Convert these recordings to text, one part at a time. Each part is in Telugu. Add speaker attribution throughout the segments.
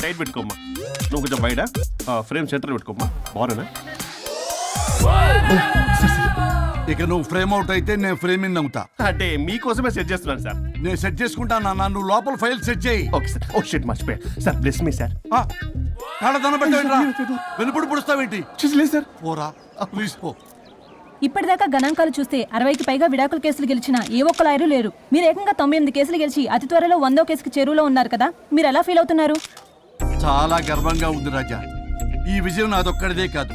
Speaker 1: టైట్ పెట్టుకోమ్మా. నువ్వు కొంచెం బయట ఫ్రేమ్ సెంటర్ పెట్టుకోమ్మా. బాగున్నా?
Speaker 2: ఇక నువ్వు ఫ్రేమ్ అవుట్ అయితే నేను ఫ్రేమింగ్ అవుతా.
Speaker 1: అంటే మీకోసమే సెట్ చేస్తున్నాను సార్.
Speaker 2: నేను సెట్ చేసుకుంటాను అన్న, నువ్వు లోపల ఫైల్ సెట్ చేయి.
Speaker 1: Okay sir. ఓ షిట్ మర్చిపోయా సార్. Bless me sir.
Speaker 2: కాళ్ళ పెట్టా వెనుపుడు పుడుస్తావేంటి?
Speaker 1: చూసలేదు సార్.
Speaker 2: పోరా ప్లీజ్ పో.
Speaker 3: ఇప్పటిదాకా గణాంకాలు చూస్తే 60కి పైగా విడాకుల కేసులు గెలిచిన ఏ ఒక్క లాయరు లేరు. మీరు ఏకంగా 98 కేసులు గెలిచి అతి త్వరలో 100వ కేసుకి చెరువులో ఉన్నారు కదా, మీరు ఎలా ఫీల్ అవుతున్నారు?
Speaker 2: చాలా గర్వంగా ఉంది రాజా. ఈ విజయం నాదొక్కడిదే కాదు,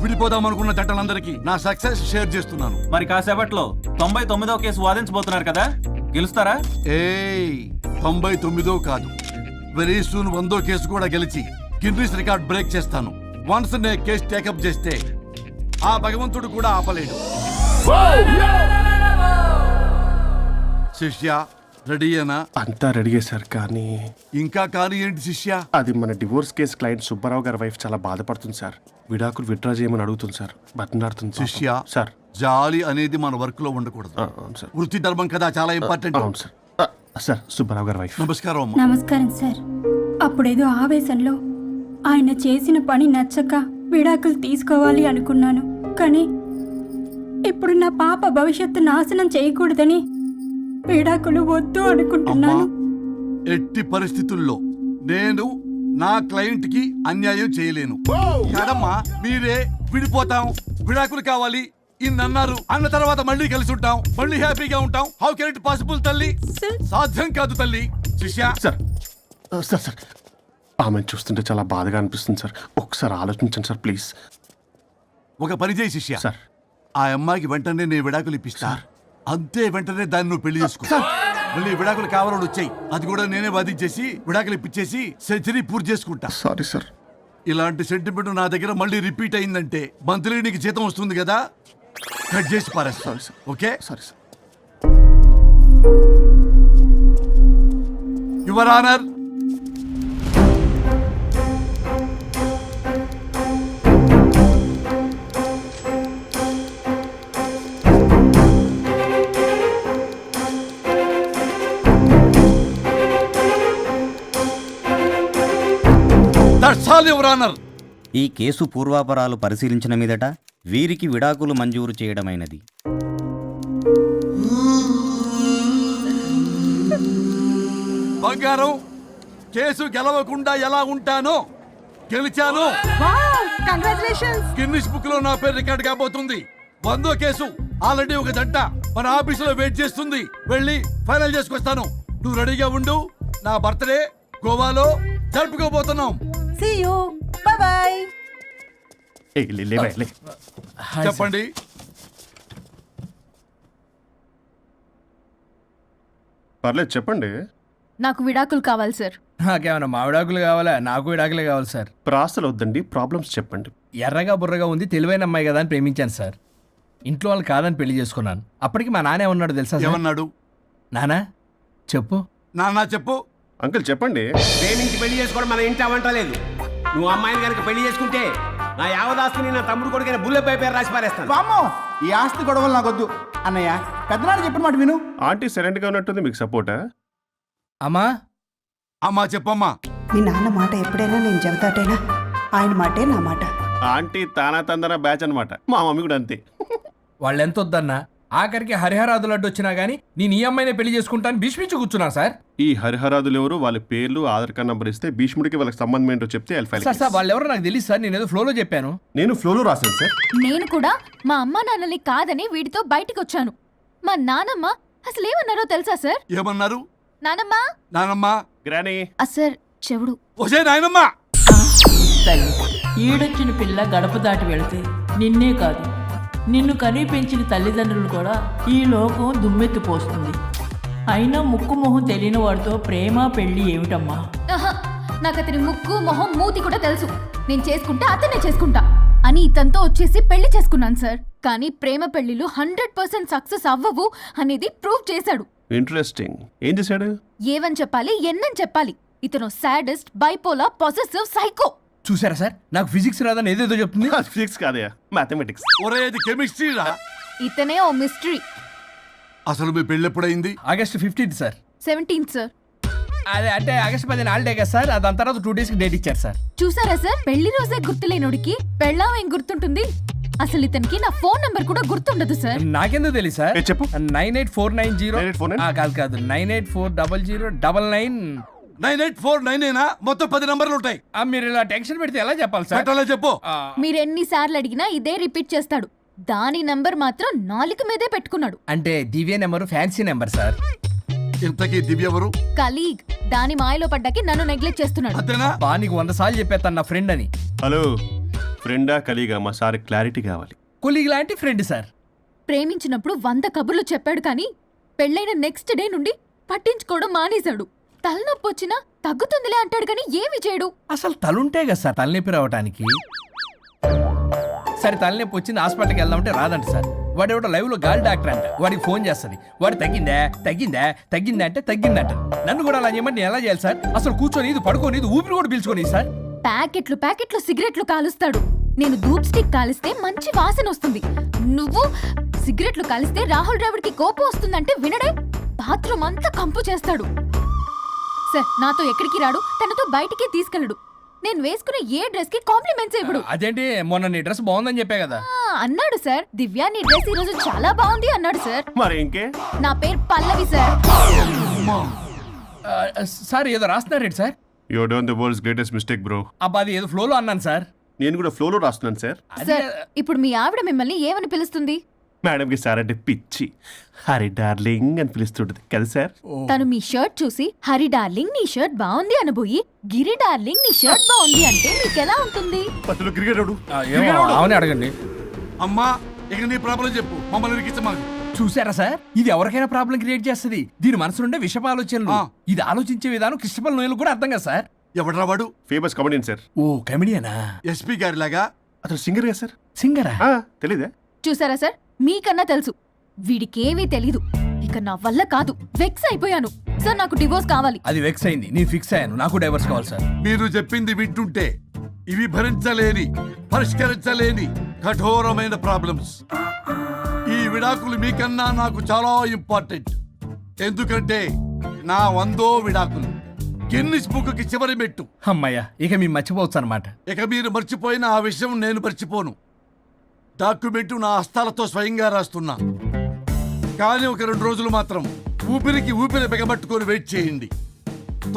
Speaker 2: విడిపోదాం అనుకున్న జంటలందరికీ నా సక్సెస్ షేర్ చేస్తున్నాను.
Speaker 4: మరి కాసేపట్లో 99వ కేసు వాదించబోతున్నారు కదా, గెలుస్తారా?
Speaker 2: 99 కాదు, వెరీ సూన్ 100వ కేసు కూడా గెలిచి గిన్నిస్ రికార్డ్ బ్రేక్ చేస్తాను. వన్స్ నే కేసు టేకప్ చేస్తే ఆ భగవంతుడు కూడా ఆపలేడు. శిష్య రెడీయేనా?
Speaker 1: అంతా రెడీయే సార్. కానీ
Speaker 2: ఇంకా కానీ ఏంటి శిష్య?
Speaker 1: అది మన డివోర్స్ కేసు క్లయింట్ సుబ్బారావు గారి వైఫ్ చాలా బాధపడుతుంది సార్. విడాకులు విత్డ్రా చేయమని అడుగుతుంది సార్. బతినాడుతుంది
Speaker 2: శిష్య
Speaker 1: సార్.
Speaker 2: జాలి అనేది మన వర్క్ లో ఉండకూడదు.
Speaker 1: అవును సార్.
Speaker 2: వృత్తి ధర్మం కదా, చాలా ఇంపార్టెంట్.
Speaker 1: అవును సార్. సార్ సుబ్బారావు గారి వైఫ్.
Speaker 2: నమస్కారం అమ్మా.
Speaker 5: నమస్కారం సార్. అప్పుడేదో ఆవేశంలో ఆయన చేసిన పని నచ్చక విడాకులు తీసుకోవాలి అనుకున్నాను. కానీ ఇప్పుడు నా పాప భవిష్యత్తు నాశనం చేయకూడదని విడాకులు వద్దు అనుకుంటున్నాను.
Speaker 2: ఎట్టి పరిస్థితుల్లో నేను నా క్లయింట్ కి అన్యాయం చేయలేను కదమ్మా. మీరే విడిపోతాం, విడాకులు కావాలి ఇన్నన్నారు అన్న తర్వాత మళ్ళీ కలిసి ఉంటాం, మళ్ళీ హ్యాపీగా ఉంటాం. హౌ కెన్ ఇట్ పాసిబుల్ తల్లి? సాధ్యం కాదు తల్లి. శిష్య
Speaker 1: సార్ సార్ సార్ ఆమెను చూస్తుంటే చాలా బాధగా అనిపిస్తుంది సార్. ఒకసారి ఆలోచించండి సార్ ప్లీజ్.
Speaker 2: ఒక పని చేయి శిష్య,
Speaker 1: సార్
Speaker 2: ఆ అమ్మాయికి వెంటనే నేను విడాకులు ఇప్పిస్తా. అంతే, వెంటనే దాన్ని నువ్వు పెళ్లి చేసుకో. మళ్ళీ విడాకులు కావాలని వచ్చాయి, అది కూడా నేనే వాదించేసి విడాకులు ఇప్పించేసి సెంచరీ పూర్తి చేసుకుంటా.
Speaker 1: Sorry sir.
Speaker 2: ఇలాంటి సెంటిమెంట్ నా దగ్గర మళ్ళీ రిపీట్ అయిందంటే మంత్లీ నీకు జీతం వస్తుంది కదా, కట్ చేసి పారేస్తా. Okay?
Speaker 1: Sorry sir.
Speaker 2: Your honour,
Speaker 6: ఈ కేసు పూర్వాపరాలు పరిశీలించిన మీదట వీరికి విడాకులు మంజూరు చేయడమైనది.
Speaker 2: బంగారం, కేసు గెలవకుండా ఎలా ఉంటానో గెలిచాను. గిన్నిస్ బుక్ లో నా పేరు రికార్డ్ కాబోతుంది. 100వ కేసు ఆల్రెడీ ఒక జంట మన ఆఫీసులో వెయిట్ చేస్తుంది. వెళ్ళి ఫైనల్ చేసుకొస్తాను. నువ్వు రెడీగా ఉండు. నా బర్త్డే గోవాలో జరుపుకోబోతున్నాం.
Speaker 3: See you. Bye bye.
Speaker 2: చెప్పండి.
Speaker 1: పర్లేదు చెప్పండి.
Speaker 3: నాకు విడాకులు కావాలి సార్.
Speaker 7: నాకేమన్నా మా విడాకులు కావాలా? నాకు విడాకులే కావాలి సార్.
Speaker 1: ప్రాసలు వద్దండి, ప్రాబ్లమ్స్ చెప్పండి.
Speaker 7: ఎర్రగా బుర్రగా ఉంది, తెలివైన అమ్మాయి కదా అని ప్రేమించాను సార్. ఇంట్లో వాళ్ళు కాదని పెళ్లి చేసుకున్నాను. అప్పటికి మా నాన్న ఏమన్నాడు తెలుసా?
Speaker 2: ఏమన్నాడు?
Speaker 7: నానా చెప్పు.
Speaker 2: నాన్న చెప్పు.
Speaker 1: అంకుల్ చెప్పండి.
Speaker 8: ప్రేమించి పెళ్లి చేసుకోవడం మన ఇంటి అవంటలేదు. నువ్వు అమ్మాయిని కనుక పెళ్లి చేసుకుంటే నా యావదాస్తిని నా తమ్ముడు కొడుకైన బుల్లెపై పేరు రాసి పారేస్తాను.
Speaker 9: వామ్మో, ఈ ఆస్తి గొడవలు నాకొద్దు. అన్నయ్య, పెద్దనాడు చెప్పిన మాట విను.
Speaker 1: ఆంటీ సైలెంట్ గా ఉన్నట్టుంది, మీకు సపోర్టా?
Speaker 7: అమ్మా
Speaker 2: అమ్మా చెప్పమ్మా.
Speaker 10: మీ నాన్న మాట ఎప్పుడైనా నేను చెబుతాటేనా? ఆయన మాటే నా మాట.
Speaker 1: ఆంటీ తానా తందన బ్యాచ్ అనమాట. మా మమ్మీ కూడా అంతే.
Speaker 7: వాళ్ళు ఎంత వద్దన్నా ఆఖరికి హరిహరాదులు అడ్డు వచ్చినా గానీ నేను ఈ అమ్మాయినే పెళ్లి చేసుకుంటాను భీష్మించి కూర్చున్నా సార్.
Speaker 1: ఈ హరిహరాదులు ఎవరు, వాళ్ళ పేర్లు ఆధార్ కార్డ్ నంబర్ ఇస్తే భీష్ముడికి వాళ్ళకి సంబంధం ఏంటో చెప్తే
Speaker 7: సార్ వాళ్ళు ఎవరో నాకు తెలియదు సార్. నేను ఏదో ఫ్లోలో చెప్పాను.
Speaker 1: నేను ఫ్లోలో రాశాను సార్.
Speaker 3: నేను కూడా మా అమ్మా నాన్నని కాదని వీడితో బయటికి వచ్చాను. మా నానమ్మ అసలు ఏమన్నారో తెలుసా సార్?
Speaker 2: ఏమన్నారు?
Speaker 3: నానమ్మ
Speaker 2: నానమ్మ
Speaker 1: గ్రానీ
Speaker 3: సార్ చెవుడు.
Speaker 2: ఒసే నాయనమ్మా.
Speaker 11: తల్లి, ఈడొచ్చిన పిల్ల గడప దాటి వెళితే నిన్నే కాదు, నిన్ను కనీ పెంచిన తల్లిదండ్రులు కూడా ఈ లోకం దుమ్మెత్తిపోస్తుంది. అయినా ముక్కు మొహం తెలియని వాడితో ప్రేమ పెళ్లి ఏమిటమ్మా?
Speaker 3: నాకు అతని ముక్కు మొహం మూతి కూడా తెలుసు. నేను చేసుకుంటా అతనే చేసుకుంటా అని ఇతనితో వచ్చేసి పెళ్లి చేసుకున్నాను సార్. కానీ ప్రేమ పెళ్లిలు 100% సక్సెస్ అవ్వవు అనేది ప్రూవ్ చేశాడు.
Speaker 1: ఇంట్రెస్టింగ్. ఏం చేశాడు?
Speaker 3: ఏవని చెప్పాలి, ఎన్నని చెప్పాలి. ఇతను సాడెస్ట్, బైపోలార్, పొసెసివ్, సైకో.
Speaker 7: చూసారా సార్, నాకు ఫిజిక్స్ రాదని ఏదేదో చెప్తుంది.
Speaker 1: ఫిజిక్స్ కాదయా, మ్యాథమెటిక్స్.
Speaker 2: ఒరే ఇది కెమిస్ట్రీ రా.
Speaker 3: ఇతనే ఓ మిస్టరీ.
Speaker 2: అసలు మీ పెళ్ళి ఎప్పుడైంది?
Speaker 7: August 15 sir.
Speaker 3: 17th sir.
Speaker 7: అదే అంటే ఆగస్ట్ 10 హాలిడే కదా సార్, దాని తర్వాత 2 days కి డేట్ ఇచ్చారు సార్.
Speaker 3: చూసారా సార్, పెళ్లి రోజే గుర్తులేనోడికి పెళ్ళాం ఏం గుర్తుంటుంది? అసలు ఇతనికి నా ఫోన్ నంబర్ కూడా గుర్తుండదు సార్.
Speaker 7: నాకెందుకు తెలియదు సార్?
Speaker 1: ఏ చెప్పు.
Speaker 7: 98490
Speaker 1: 98490?
Speaker 7: కాదు 9840099.
Speaker 2: 9849 మొత్తం 10 నంబర్లు ఉంటాయి.
Speaker 7: మీరు ఇలా టెన్షన్ పెడితే ఎలా చెప్పాలి సార్?
Speaker 2: పెట్టాలో చెప్పు.
Speaker 3: మీరు ఎన్నిసార్లు అడిగినా ఇదే రిపీట్ చేస్తాడు. దాని నంబర్ మాత్రం నాలుక మీదే పెట్టుకున్నాడు.
Speaker 7: అంటే దివ్య నెంబర్ ఫ్యాన్సీ నెంబర్ సార్.
Speaker 2: ఇంతకీ దివ్య ఎవరు?
Speaker 3: కలీగ్. దాని మాయలో పడ్డాకి నన్ను నెగ్లెక్ట్ చేస్తున్నాడు.
Speaker 2: అంతేనా?
Speaker 7: బా నీకు 100 సార్లు చెప్పేస్తాను నా ఫ్రెండ్ అని.
Speaker 1: హలో, ఫ్రెండా కలీగా? మా సార్ క్లారిటీ కావాలి.
Speaker 7: కొలీగ్ లాంటి ఫ్రెండ్ సార్.
Speaker 3: ప్రేమించినప్పుడు 100 కబుర్లు చెప్పాడు కానీ పెళ్ళైన నెక్స్ట్ డే నుండి పట్టించుకోవడం మానేశాడు. తలనొప్పి వచ్చినా తగ్గుతుందిలే అంటాడు కానీ ఏమి చేయడు.
Speaker 7: అసలు తలుంటే కదా సార్ తలనొప్పి రావడానికి. సరే తలనొప్పి వచ్చింది హాస్పిటల్కి వెళ్దామంటే రాదంట సార్. వాడు ఎవడో లైవ్ లో గాలి డాక్టర్ అంట, వాడికి ఫోన్ చేస్తుంది. వాడు తగ్గిందా తగ్గిందా తగ్గిందా అంటే తగ్గిందంట. నన్ను కూడా అలా చేయమంటే నేను ఎలా చేయాలి సార్? అసలు కూర్చొని ఇది పడుకోని ఇది ఊపిరి కూడా పీల్చుకొని సార్.
Speaker 3: ప్యాకెట్లు సిగరెట్లు కాలుస్తాడు. నేను ధూప్ స్టిక్ కాలిస్తే మంచి వాసన వస్తుంది. నువ్వు సిగరెట్లు కాలిస్తే రాహుల్ ద్రావిడ్ కి కోపం వస్తుందంటే వినడే. బాత్రూమ్ అంతా కంపు చేస్తాడు. సార్ నాతో ఎక్కడికి రాడు, తనతో బయటికి తీసుకెళ్ళడు. నేను వేసుకునే ఏ డ్రెస్ కి కాంప్లిమెంట్స్ ఇవ్వడు.
Speaker 7: అదేంటి మొన్న నీ డ్రెస్ బాగుందని చెప్పే కదా.
Speaker 3: అన్నాడు సార్. దివ్య నీ డ్రెస్ ఈ రోజు చాలా బాగుంది అన్నాడు సార్.
Speaker 1: మరి ఇంకే?
Speaker 3: నా పేరు పల్లవి సార్.
Speaker 7: సార్ ఏదో రాస్తున్నారేంటి sir?
Speaker 1: You done the world's greatest mistake bro.
Speaker 7: అబ్బా అది ఏదో ఫ్లోలో అన్నాను సార్.
Speaker 1: నేను కూడా ఫ్లోలో రాస్తున్నాను సార్.
Speaker 3: సార్ ఇప్పుడు మీ ఆవిడ మిమ్మల్ని ఏమని పిలుస్తుంది?
Speaker 1: మేడంకి సార్ అంటే పిచ్చి. హరి డార్లింగ్ అని పిలుస్తుంటది కదా సార్.
Speaker 3: తను మీ షర్ట్ చూసి హరి డార్లింగ్ నీ షర్ట్ బాగుంది అనబోయి గిరి డార్లింగ్ నీ షర్ట్ బాగుంది అంటే మీకెలా ఉంటుంది?
Speaker 1: పత్తులు క్రికెట్
Speaker 7: అవునే అడగండి.
Speaker 2: అమ్మా ఇక నీ ప్రాబ్లం చెప్పు, మమ్మల్ని ఇరికించమాకు.
Speaker 7: చూసారా సార్, ఇది ఎవరికైనా ప్రాబ్లం క్రియేట్ చేస్తుంది. దీని మనసు నుండే విషప ఆలోచనలు. ఇది ఆలోచించే విధానం కృష్ణపల్ నోయలు కూడా అర్థం కదా సార్.
Speaker 2: ఎవడ్రా వాడు?
Speaker 1: Famous comedian sir.
Speaker 7: ఓ కమెడియనా?
Speaker 2: ఎస్పీ గారి లాగా.
Speaker 1: అతను సింగర్ కదా సార్.
Speaker 7: సింగరా?
Speaker 1: తెలీదా?
Speaker 3: చూసారా సార్, మీకన్నా తెలుసు. వీడికేమీ తెలీదు. ఇక నా వల్ల కాదు, వెక్స్ అయిపోయాను సార్. నాకు డివోర్స్ కావాలి.
Speaker 7: అది వెక్స్ అయింది, నేను ఫిక్స్ అయ్యాను. నాకు డైవర్స్ కావాలి సార్.
Speaker 2: మీరు చెప్పింది వింటుంటే ఇవి భరించలేని, పరిష్కరించలేని కఠోరమైన ప్రాబ్లమ్స్. ఈ విడాకులు మీకన్నా నాకు చాలా ఇంపార్టెంట్. ఎందుకంటే నా 100వ విడాకులు గిన్నిస్ బుక్కి చివరి మెట్టు.
Speaker 7: అమ్మయ్యా, ఇక మేము మర్చిపోవచ్చు అనమాట.
Speaker 2: ఇక మీరు మర్చిపోయిన ఆ విషయం నేను మర్చిపోను. డాక్యుమెంటు నా హస్తాలతో స్వయంగా రాస్తున్నా. కానీ ఒక 2 రోజులు మాత్రం ఊపిరికి ఊపిరి బిగబట్టుకొని వెయిట్ చేయండి.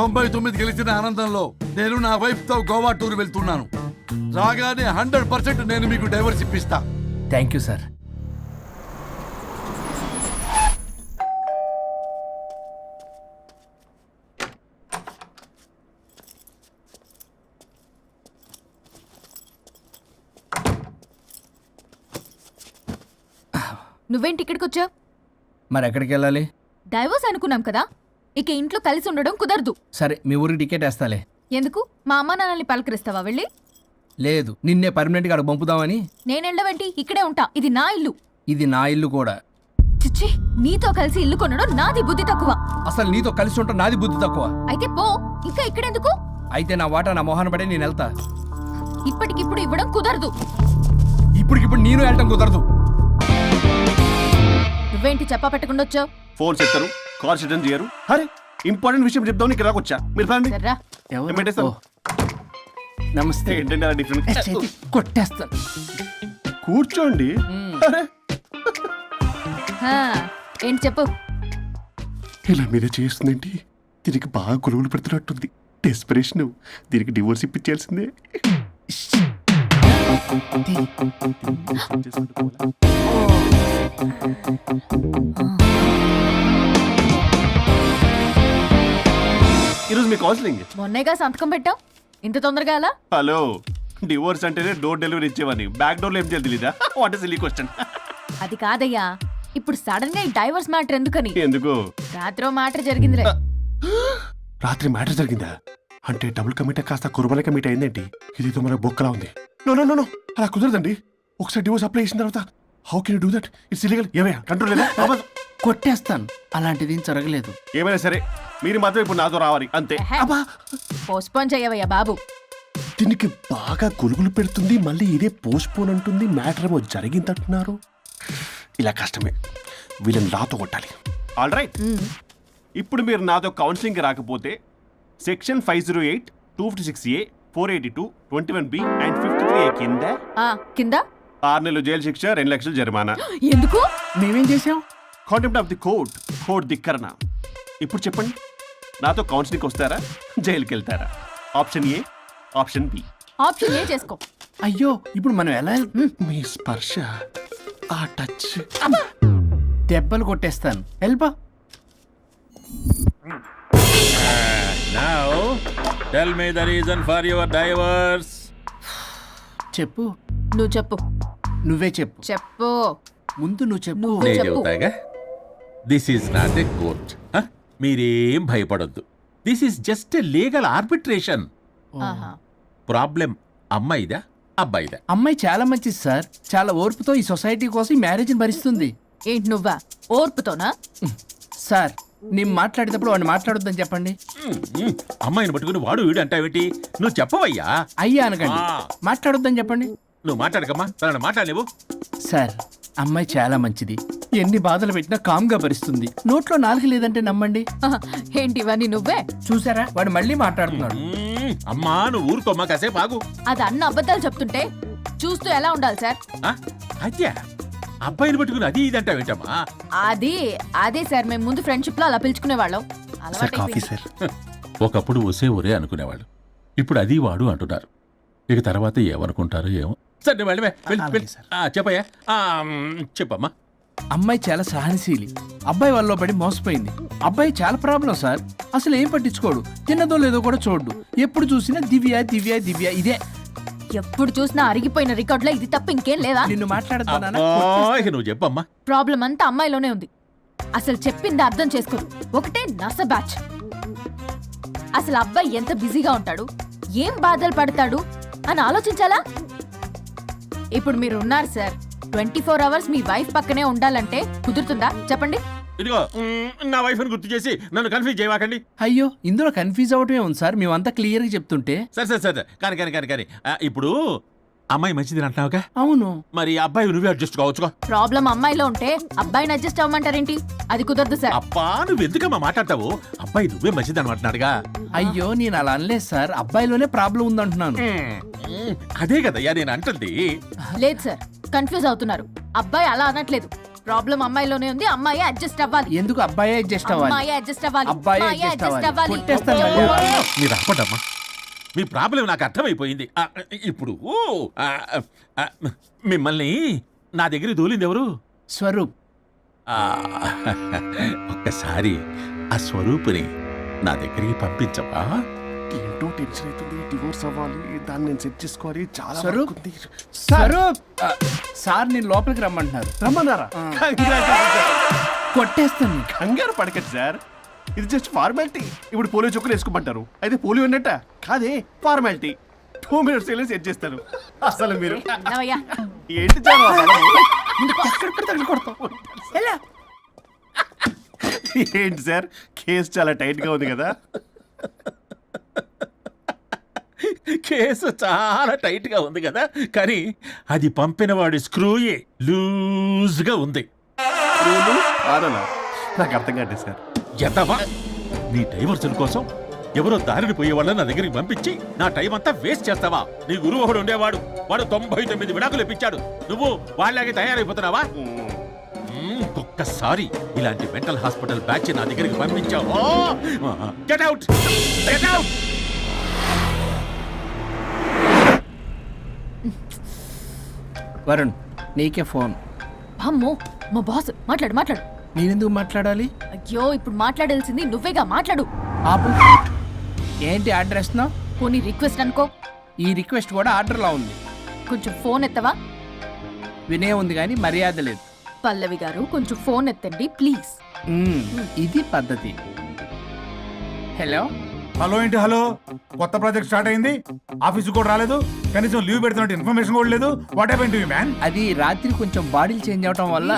Speaker 2: 99 గెలిచిన ఆనందంలో నేను నా వైఫ్తో గోవా టూర్ వెళ్తున్నాను. రాగానే 100% నేను మీకు డైవర్స్ ఇప్పిస్తా.
Speaker 7: Thank you sir.
Speaker 3: నువ్వేంటి ఇక్కడికి వచ్చావు?
Speaker 7: మరి ఎక్కడికి వెళ్ళాలి?
Speaker 3: డైవోర్స్ అనుకున్నాం కదా, ఇక ఇంట్లో కలిసి ఉండడం కుదరదు.
Speaker 7: సరే మీ ఊరికి టికెట్ వేస్తాలే.
Speaker 3: ఎందుకు? మా అమ్మ నాన్నల్ని పలకరిస్తావా వెళ్ళి?
Speaker 7: లేదు, నిన్నే పర్మనెంట్ గా అక్కడ పంపుదామని.
Speaker 3: నేనెళ్ళవేంటి? ఇక్కడే ఉంటా. ఇది నా ఇల్లు.
Speaker 7: ఇది నా ఇల్లు కూడా.
Speaker 3: చిచ్చి, నీతో కలిసి ఇల్లు కొనడం నాది బుద్ధి తక్కువ.
Speaker 7: అసలు నీతో కలిసి ఉంటా నాది బుద్ధి తక్కువ.
Speaker 3: అయితే పో, ఇంకా ఇక్కడెందుకు?
Speaker 7: అయితే నా వాటా నా మొహాన పడే నేను వెళ్తా.
Speaker 3: ఇప్పటికిప్పుడు ఇవ్వడం కుదరదు.
Speaker 7: ఇప్పటికిప్పుడు నేను వెళ్ళటం కుదరదు.
Speaker 3: నువ్వేంటి చెప్పా పెట్టకుండా వచ్చావు?
Speaker 1: ఫోన్ చేస్తారు, కాల్ అటెండ్ చేయరు. అరే ఇంపార్టెంట్ విషయం చెప్దామని ఇక్కడ రాకొచ్చా. మీరు ఫ్యామిలీ
Speaker 3: సర్రా.
Speaker 7: నమస్తే.
Speaker 1: ఏంటంటే అలా డిఫరెంట్.
Speaker 7: కొట్టేస్తాను.
Speaker 1: కూర్చోండి. అరే
Speaker 3: హా, ఏంటి చెప్పు.
Speaker 1: ఇలా మీద చేస్తుందేంటి? దీనికి బాగా గొలుగులు పెడుతున్నట్టుంది. డెస్పరేషన్. దీనికి డివోర్స్ ఇప్పించాల్సిందే. ఈరోజు మీ కౌన్సిలింగ్.
Speaker 3: మొన్నేగా సంతకం పెట్టావు, ఇంత తొందరగా అలా?
Speaker 1: హలో, డివోర్స్ అంటేనే డోర్ డెలివరీ ఇచ్చేవని. బ్యాక్ డోర్ లో ఏం చేయాలి తెలీదా? What is silly question.
Speaker 3: అది కాదయ్యా, ఇప్పుడు సడన్ గా ఈ డైవర్స్ మ్యాటర్ ఎందుకని?
Speaker 1: ఎందుకు?
Speaker 3: రాత్రో మ్యాటర్ జరిగిందిలే.
Speaker 1: రాత్రి మ్యాటర్ జరిగిందా? అంటే డబుల్ కమిట్ కాస్త కుర్బల కమిట్ అయిందేంటి? ఇది మన బొక్కలా ఉంది. నో నో నో నో, అలా కుదరదండి. ఒకసారి డివోర్స్ అప్లై చేసిన తర్వాత how can you do that? It's illegal. ఏమయ్యా కంట్రోల్ లేదా?
Speaker 7: కొట్టేస్తాను. అలాంటిది జరగలేదు.
Speaker 1: ఏమైనా సరే మీరు మాత్రం ఇప్పుడు నాతో రావాలి అంతే.
Speaker 3: పోస్ట్పోన్ చేయవయ్యా బాబు.
Speaker 1: దీనికి బాగా గొలుగులు పెడుతుంది, మళ్ళీ ఇదే పోస్ట్పోన్ అంటుంది. మ్యాటర్ ఏమో జరిగిందంటున్నారు. ఇలా కష్టమే. వీళ్ళని నాతో కొట్టాలి. ఆల్ రైట్, ఇప్పుడు మీరు నాతో కౌన్సిలింగ్ రాకపోతే section 508, 256A, 482, 21B and 53A కింద
Speaker 3: కింద
Speaker 1: 6 నెలలు జైలు శిక్ష, 2 లక్షలు జరిమానా.
Speaker 3: ఎందుకు?
Speaker 9: మేమేం చేసాం?
Speaker 1: కాంటెంప్ట్ ఆఫ్ ది కోర్ట్ ధిక్కరణ. ఇప్పుడు చెప్పండి, నాతో కౌన్సిలింగ్కి వస్తారా, జైలుకి వెళ్తారా? Option A, option B.
Speaker 3: Option A చేసుకో.
Speaker 9: అయ్యో ఇప్పుడు మనం ఎలా
Speaker 1: మీ స్పర్శ, ఆ టచ్.
Speaker 9: దెబ్బలు కొట్టేస్తాను. వెళ్ళిపో.
Speaker 12: Now, tell me the reason for your divorce.
Speaker 9: చెప్పు.
Speaker 3: నువ్వు చెప్పు.
Speaker 9: నువ్వే చెప్పు.
Speaker 3: చెప్పు.
Speaker 9: ముందు నువ్వు చెప్పు.
Speaker 3: నువ్వు
Speaker 12: నేను
Speaker 3: చెప్పు.
Speaker 12: చెబుతాగా. This is not a court. మీరేం భయపడొద్దు. This is just a legal arbitration.
Speaker 3: ఆహా.
Speaker 12: ప్రాబ్లం అమ్మాయిదా అబ్బాయిదా?
Speaker 9: అమ్మాయి చాలా మంచిది సార్. చాలా ఓర్పుతో ఈ సొసైటీ కోసం ఈ మ్యారేజ్ని భరిస్తుంది.
Speaker 3: ఏంటి నువ్వా? ఓర్పుతోనా?
Speaker 9: సార్ నేను మాట్లాడేటప్పుడు వాడిని మాట్లాడొద్దని చెప్పండి.
Speaker 12: అమ్మాయిని పట్టుకుని వాడు వీడు అంటావేంటి? నువ్వు చెప్పవయ్యా.
Speaker 9: అయ్యా అనకండి.
Speaker 12: ఆ.
Speaker 9: మాట్లాడొద్దని చెప్పండి.
Speaker 12: నువ్వు మాట్లాడకమ్మా, తనని మాట్లాడలేవు.
Speaker 9: సార్ అమ్మాయి చాలా మంచిది. ఎన్ని బాధలు పెట్టినా కామ్గా భరిస్తుంది. నోట్లో నాలుగు లేదంటే నమ్మండి.
Speaker 3: ఆహా. ఏంటి ఇవన్నీ నువ్వే?
Speaker 9: చూసారా వాడు మళ్ళీ మాట్లాడుతున్నాడు.
Speaker 12: అమ్మా నువ్వు ఊరుకోమ్మా, కాసేపు ఆగు.
Speaker 3: అది అన్న అబద్ధాలు చెప్తుంటే చూస్తూ ఎలా ఉండాలి సార్?
Speaker 12: అద్యా అబ్బాయిని పట్టుకుని అది ఇది అంటావేంటమ్మా?
Speaker 3: అదే సార్, మేము ముందు ఫ్రెండ్షిప్ లో అలా పిలుచుకునే వాళ్ళం.
Speaker 12: ఒకప్పుడు ఒసే ఒరే అనుకునేవాళ్ళు, ఇప్పుడు అది వాడు అంటున్నారు. ఇక తర్వాత ఏమనుకుంటారో ఏమో. సరే నువ్వు వెళ్ళవే, వెళ్ళి. చెప్పయ్యా. చెప్పమ్మా.
Speaker 9: అమ్మాయి చాలా సహనశీలి. అబ్బాయి వాళ్ళలో పడి మోసపోయింది. అబ్బాయి చాలా ప్రాబ్లం సార్. అసలు ఏం పట్టించుకోడు. తిన్నదో లేదో కూడా చూడు. ఎప్పుడు చూసినా దివ్య దివ్య దివ్య ఇదే.
Speaker 3: ఎప్పుడు చూసినా అరిగిపోయిన రికార్డులో ఇది తప్ప ఇంకేం లేదా?
Speaker 9: నిన్ను మాట్లాడుతున్నానా?
Speaker 12: ఇక నువ్వు చెప్పమ్మా.
Speaker 3: ప్రాబ్లం అంతా అమ్మాయిలోనే ఉంది. అసలు చెప్పింది అర్థం చేసుకోరు. ఒకటే నస బ్యాచ్. అసలు అబ్బాయి ఎంత బిజీగా ఉంటాడు, ఏం బాధలు పడతాడు అని ఆలోచించాలా? ఇప్పుడు మీరు ఉన్నారు సార్, 24 అవర్స్ మీ వైఫ్ పక్కనే ఉండాలంటే కుదురుతుందా చెప్పండి?
Speaker 12: ఇదిగో నా వైఫ్ ని గుర్తు చేసి నన్ను కన్ఫ్యూజ్ చేయవాకండి.
Speaker 9: అయ్యో ఇందులో కన్ఫ్యూజ్ అవటమే ఉంది సార్. మేమంతా క్లియర్గా చెప్తుంటే.
Speaker 12: సరే కానీ ఇప్పుడు అమ్మాయి మంచిది అంటున్నావుగా?
Speaker 9: అవును.
Speaker 12: మరి అబ్బాయి నువ్వే అడ్జస్ట్ కావచ్చుగా.
Speaker 3: ప్రాబ్లం అమ్మాయిలో ఉంటే అబ్బాయిని అడ్జస్ట్ అవ్వమంటారేంటి? అది కుదరదు సార్.
Speaker 12: అబ్బా నువ్వు ఎందుకమ్మా మాట్లాడతావు? అబ్బాయి నువ్వే మంచిది అనమాటున్నాడుగా.
Speaker 9: అయ్యో నేను అలా అనలేదు సార్. అబ్బాయిలోనే ప్రాబ్లం ఉందంటున్నాను.
Speaker 12: అదే కదయ్యా నేను అంటుంది.
Speaker 3: లేదు సార్, కన్ఫ్యూజ్ అవుతున్నారు. అబ్బాయి అలా అనట్లేదు. ప్రాబ్లం అమ్మాయిలోనే ఉంది. అమ్మాయి అడ్జస్ట్ అవ్వాలి.
Speaker 9: ఎందుకు అబ్బాయి అడ్జస్ట్ అవ్వాలి?
Speaker 3: అమ్మాయి అడ్జస్ట్ అవ్వాలి.
Speaker 9: అబ్బాయి
Speaker 3: అమ్మాయి
Speaker 9: adjust
Speaker 3: adjust
Speaker 9: అవ్వాలి.
Speaker 3: అవ్వాలి.
Speaker 9: కొట్టేస్తాను మళ్ళీ.
Speaker 12: మీరు ఆపండమ్మా, మీ ప్రాబ్లం నాకు అర్థమైపోయింది. ఇప్పుడు మిమ్మల్ని నా దగ్గర దూలింది ఎవరు?
Speaker 9: స్వరూప్.
Speaker 12: ఒక్కసారి ఆ స్వరూపుని నా దగ్గరికి పంపించవా?
Speaker 1: ఏంటో టెన్షన్ అవుతుంది. డివోర్స్ అవ్వాలి, దాన్ని నేను సెట్ చేసుకోవాలి. చాలా
Speaker 9: స్వరూప్.
Speaker 1: వర్క్ ఉంది.
Speaker 9: స్వరూప్ సార్ నేను లోపలికి రమ్మంటున్నారు.
Speaker 1: రమ్మన్నారా?
Speaker 9: కొట్టేస్తాను.
Speaker 1: కంగారు పడకండి సార్, ఇది జస్ట్ ఫార్మాలిటీ. ఇప్పుడు పోలియో చుక్కలు వేసుకోమంటారు, అయితే పోలియో ఉన్నట్ట కాదే, ఫార్మాలిటీ. 2 minutes వెళ్ళి సెట్ చేస్తారు. అసలు మీరు
Speaker 3: నవయ్య,
Speaker 1: ఏంటి చాలా ఏంటి సార్, కేసు చాలా టైట్ గా ఉంది కదా?
Speaker 12: కేసు చాలా టైట్ గా ఉంది కదా, కానీ అది పంపిన వాడి స్క్రూయే లూజ్ గా ఉంది.
Speaker 1: నాకు అర్థం కాదు సార్.
Speaker 12: ఎంతవా నీ డైవర్సన్ కోసం ఎవరో దారిని పోయే వాళ్ళని నా దగ్గరికి పంపించి నా టైం అంతా వేస్ట్ చేస్తావా? నీ గురువు ఒకడు ఉండేవాడు, వాడు 99 విడాకులు ఇప్పించాడు. నువ్వు వాళ్ళలాగే తయారైపోతున్నావా? ఒక్కసారి ఇలాంటి మెంటల్ హాస్పిటల్ బ్యాచ్ నా దగ్గరికి పంపించావు. Get out, get out.
Speaker 9: Varun నీకే ఫోన్.
Speaker 3: అమ్మో మా బాస్. మాట్లాడు మాట్లాడు.
Speaker 9: నేనెందుకు మాట్లాడాలి?
Speaker 3: అయ్యో ఇప్పుడు మాట్లాడాల్సింది నువ్వేగా, మాట్లాడు.
Speaker 9: ఆపు. ఏంటి ఆర్డర్ ఇస్తున్నావు?
Speaker 3: పోనీ రిక్వెస్ట్ అనుకో.
Speaker 9: ఈ రిక్వెస్ట్ కూడా ఆర్డర్లో ఉంది.
Speaker 3: కొంచెం ఫోన్ ఎత్తవా?
Speaker 9: వినే ఉంది కానీ మర్యాద లేదు.
Speaker 3: పల్లవి గారు కొంచెం ఫోన్ ఎత్తండి ప్లీజ్.
Speaker 9: ఇది పద్ధతి. హలో.
Speaker 13: హలో ఏంటి హలో? కొత్త ప్రాజెక్ట్ స్టార్ట్ అయింది, ఆఫీస్ కూడా రాలేదు, కనీసం లీవ్ పెడుతున్నట్టు ఇన్ఫర్మేషన్ కూడా లేదు. What happened to you man?
Speaker 9: అది రాత్రి కొంచెం బాడీలు చేంజ్ అవటం వల్ల.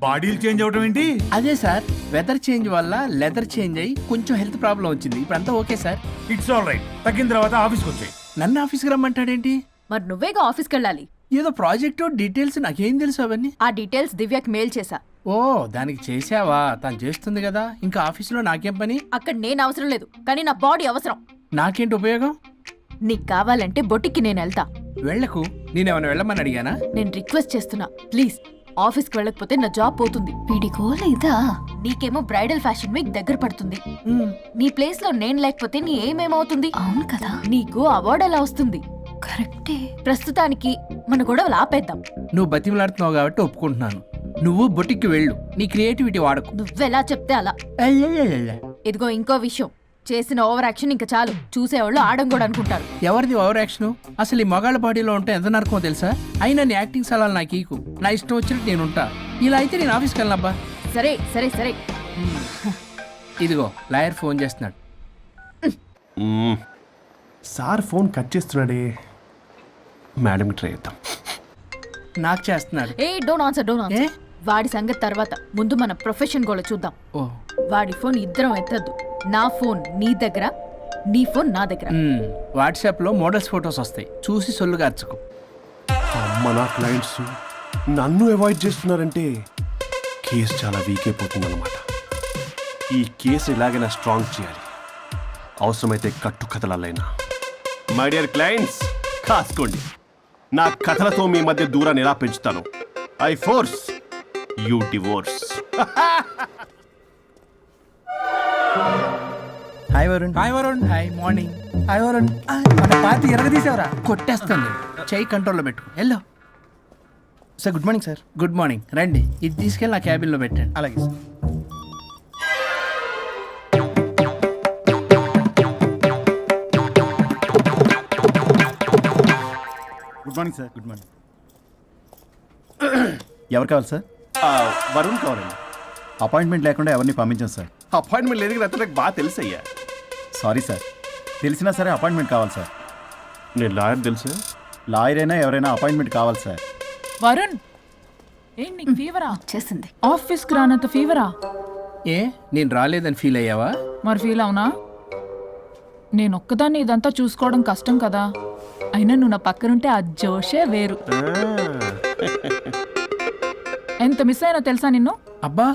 Speaker 13: బాడీలు చేంజ్ అవటం ఏంటి?
Speaker 9: అదే సార్, వెదర్ చేంజ్ వల్ల లెదర్ చేంజ్ అయ్యి కొంచెం హెల్త్ ప్రాబ్లం వచ్చింది. ఇప్పుడు అంతా okay sir.
Speaker 13: It's all right. తగ్గిన తర్వాత ఆఫీస్కి వచ్చాయి.
Speaker 9: నన్ను ఆఫీస్కి రమ్మంటాడేంటి?
Speaker 3: మరి నువ్వేగా ఆఫీస్కి వెళ్ళాలి.
Speaker 9: ఏదో ప్రాజెక్టు డీటెయిల్స్ నాకేం తెలుసు అవన్నీ.
Speaker 3: ఆ డీటెయిల్స్ దివ్యకి మెయిల్ చేశా.
Speaker 9: ఓ దానికి చేసావా? తను చేస్తుంది కదా, ఇంకా ఆఫీసులో నాకేం పని?
Speaker 3: అక్కడ నేను అవసరం లేదు, కానీ నా బాడీ అవసరం.
Speaker 9: నాకేంటి ఉపయోగం?
Speaker 3: నీకు కావాలంటే బొటిక్కి నేను వెళ్తా.
Speaker 9: వెళ్ళకు, నేనేమైనా వెళ్ళమని అడిగానా?
Speaker 3: నేను రిక్వెస్ట్ చేస్తున్నా, ప్లీజ్. ఆఫీస్కి వెళ్ళకపోతే నా జాబ్ పోతుంది. వీడికో లేదా? నీకేమో బ్రైడల్ ఫ్యాషన్ వీక్ దగ్గర పడుతుంది. నీ ప్లేస్ లో నేను లేకపోతే నీ ఏమేమవుతుంది? అవును కదా. నీకు అవార్డు ఎలా వస్తుంది? కరెక్టే. ప్రస్తుతానికి మన గొడవలు ఆపేద్దాం.
Speaker 9: నువ్వు బతిమలాడుతున్నావు కాబట్టి ఒప్పుకుంటున్నాను. నువ్వు బొటిక్కి వెళ్ళు, నీ క్రియేటివిటీ వాడకు.
Speaker 3: నువ్వెలా చెప్తే అలా. ఇదిగో ఇంకో విషయం, చేసిన ఓవర్ యాక్షన్ ఇంకా చాలు. చూసేవాళ్ళు ఆడం కూడా అనుకుంటారు.
Speaker 9: ఎవరిది ఓవర్ యాక్షన్? అసలు ఈ మగాళ్ళ బాడీలో ఉంటే ఎంత నరకమో తెలుసా? అయినా నీ యాక్టింగ్ సలాలు నాకు ఈకు. నా ఇష్టం వచ్చినట్టు నేను ఉంటా. ఇలా అయితే నేను ఆఫీస్కి వెళ్ళనబ్బా.
Speaker 3: సరే సరే సరే.
Speaker 9: ఇదిగో లాయర్ ఫోన్ చేస్తున్నాడు.
Speaker 1: సార్ ఫోన్ కట్ చేస్తున్నాడే. మేడంకి ట్రై చేద్దాం.
Speaker 9: నాకు చేస్తున్నాడు.
Speaker 3: ఏ డోంట్ ఆన్సర్. వాడి సంగతి తర్వాత, ముందు మన ప్రొఫెషన్ కూడా చూద్దాం.
Speaker 9: ఓ
Speaker 3: వాడి ఫోన్ ఇద్దరం ఎత్తద్దు. నా ఫోన్ నీ దగ్గర, నీ ఫోన్ నా దగ్గర.
Speaker 9: వాట్సాప్లో మోడల్స్ ఫొటోస్ వస్తాయి, చూసి సొల్లుగా అర్చుకో.
Speaker 1: అమ్మ, నా క్లయింట్స్ నన్ను అవాయిడ్ చేస్తున్నారంటే కేసు చాలా వీక్ అయిపోతుంది అనమాట. ఈ కేసు ఎలాగైనా స్ట్రాంగ్ చేయాలి. అవసరమైతే కట్టు కథలైనా. మై డియర్ క్లయింట్స్, కాసుకోండి. నా కథలతో మీ మధ్య దూరాన్ని ఎలా పెంచుతాను. I force you divorce.
Speaker 6: Hi Varun.
Speaker 9: Hi Varun. Hi morning.
Speaker 6: Hi Varun. మన పార్టీ ఎరగదీసావరా?
Speaker 9: కొట్టేస్తాను. చెయ్యి కంట్రోల్లో పెట్టుకో. వెళ్ళు.
Speaker 6: Sir good morning sir.
Speaker 9: Good morning. రండి, ఇది తీసుకెళ్ళి నా క్యాబిన్లో పెట్టండి.
Speaker 6: అలాగే sir. Good morning sir. Good morning. ఎవరు కావాలి సార్?
Speaker 1: వరుణ్ కావాలండి.
Speaker 6: అపాయింట్మెంట్ లేకుండా ఎవరిని పంపించాను సార్.
Speaker 1: అపాయింట్మెంట్ లేదు కదా, నాకు బాగా తెలుసు అయ్యా.
Speaker 6: సారీ సార్, తెలిసినా సరే అపాయింట్మెంట్ కావాలి సార్.
Speaker 1: నేను లాయర్ తెలుసు.
Speaker 6: లాయర్ అయినా ఎవరైనా అపాయింట్మెంట్ కావాలి సార్.
Speaker 11: వరుణ్, ఏంటి నీకు ఫీవరా?
Speaker 3: చేసింది.
Speaker 11: ఆఫీస్కి రానంత ఫీవరా?
Speaker 9: ఏ నేను రాలేదని ఫీల్ అయ్యావా?
Speaker 11: మరి ఫీల్ అవునా? నేను ఒక్కదాన్ని ఇదంతా చూసుకోవడం కష్టం కదా. అయినా నువ్వు నా పక్కనుంటే ఆ జోషే వేరు. ఎంత మిస్ అయినా తెలుసా నిన్ను?
Speaker 9: అబ్బా,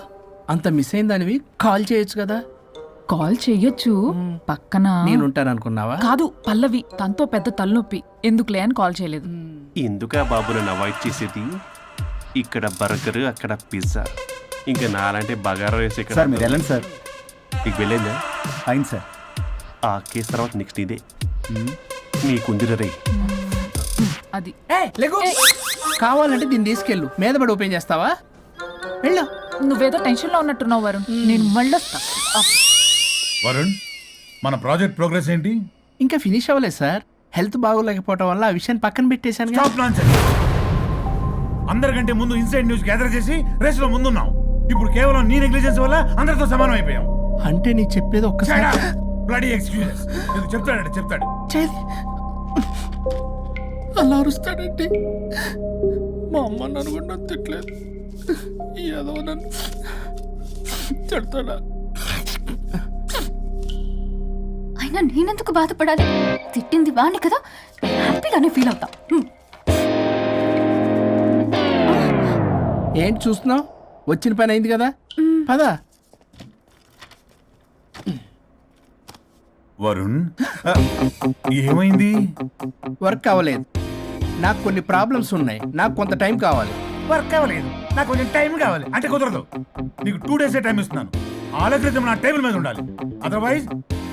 Speaker 9: అంత మిస్ అయిందానివి కాల్ చేయొచ్చు కదా.
Speaker 11: కాల్ చెయ్యొచ్చు, పక్కన
Speaker 9: నేనుంటాను అనుకున్నావా?
Speaker 11: కాదు, పల్లవి. తనతో పెద్ద తలనొప్పి, ఎందుకులే అని కాల్ చేయలేదు.
Speaker 1: ఎందుకా బాబు నన్ను అవాయిడ్ చేసేది? ఇక్కడ బర్గర్, అక్కడ పిజ్జా, ఇంకా నాలంటే బగారా వేసి
Speaker 6: సార్ మీరు వెళ్ళండి సార్.
Speaker 1: నీకు వెళ్ళిందా?
Speaker 6: అయింది సార్.
Speaker 1: ఆ కేసు తర్వాత నెక్స్ట్ ఇదే నీకుంది రే.
Speaker 11: అది
Speaker 9: కావాలంటే దీన్ని తీసుకెళ్ళు, మీద పడి ఓపెన్ చేస్తావా? వెళ్ళు.
Speaker 11: నువ్వేదో టెన్షన్లో ఉన్నట్టున్నావు వరుణ్, నేను మళ్ళొస్తా.
Speaker 13: వరుణ్, మన ప్రాజెక్ట్ ప్రోగ్రెస్ ఏంటి?
Speaker 9: ఇంకా ఫినిష్ అవ్వలేదు సార్. హెల్త్ బాగోలేకపోవడం వల్ల ఆ విషయాన్ని పక్కన పెట్టేశాను.
Speaker 13: Stop nonsense. అందరికంటే ముందు ఇన్సైడ్ న్యూస్ గ్యాదర్ చేసి రేస్ లో ముందున్నాం. ఇప్పుడు కేవలం నీ నెగ్లిజెన్స్ వల్ల అందరితో సమానం అయిపోయాం.
Speaker 9: అంటే నీకు చెప్పేది ఒక్కసారి.
Speaker 13: Bloody excuses. ఇది చెప్తాడు.
Speaker 9: చేది అలా అరుస్తాడంటే మా అమ్మ నన్ను కూడా నన్ను తిట్టలేదు, ఏదో నన్ను తిడతాడా?
Speaker 3: అయినా నేనెందుకు బాధపడాలి? తిట్టింది వాణ్ణి కదా, హ్యాపీగానే ఫీల్ అవుతా.
Speaker 9: ఏంటి చూస్తున్నావు? వచ్చిన పని అయింది కదా, పదా.
Speaker 13: వరుణ్, ఏమైంది?
Speaker 9: వర్క్ అవ్వలేదు. నాకు కొన్ని ప్రాబ్లమ్స్ ఉన్నాయి, నాకు కొంత టైం కావాలి.
Speaker 13: వర్క్ అవ్వలేదు, నాకు కొంచెం టైం కావాలి అంటే కుదరదు. నీకు 2 days టైం ఇస్తున్నాను. ఆలోచించడం నా టేబుల్ మీద ఉండాలి. అదర్వైజ్